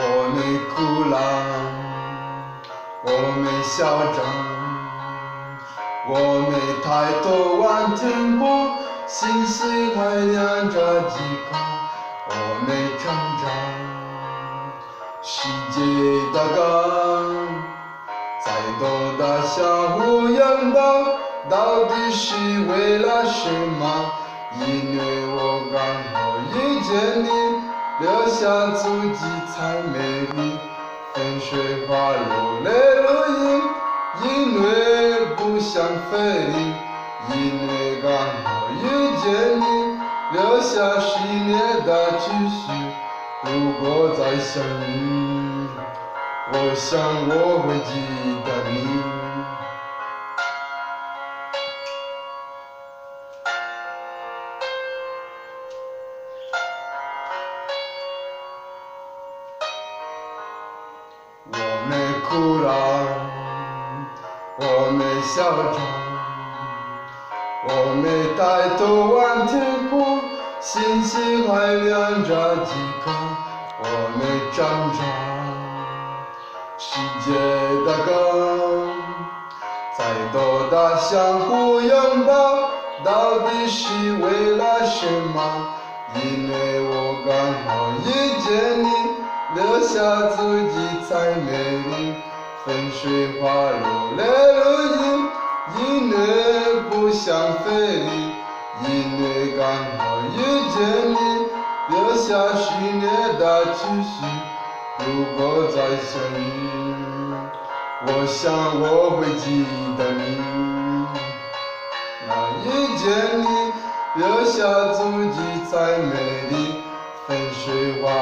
我没哭闹，我没嚣张，我没抬头望天空，星星还亮着几颗，我没成长。世界的光，再多的相互拥抱，到底是为了什么？因为我刚好遇见你，留下足迹才美丽。粉水花落泪如影，因为不想分离，因为刚好遇见你，留下10年的继续。如果再相遇，我想我会记得你。我没哭闹，我没嚣张，我没抬头望天空，星星还亮着几颗，我没挣扎。世界的光，再多的相互拥抱，到底是为了什么？因为我刚好遇见你，留下足迹才美丽。粉水花落泪如影，因为不想分离，因为刚好遇见你，留下10年的继续。如果再相遇，我想我会记得你。遇见你，留下足迹才美丽。粉水花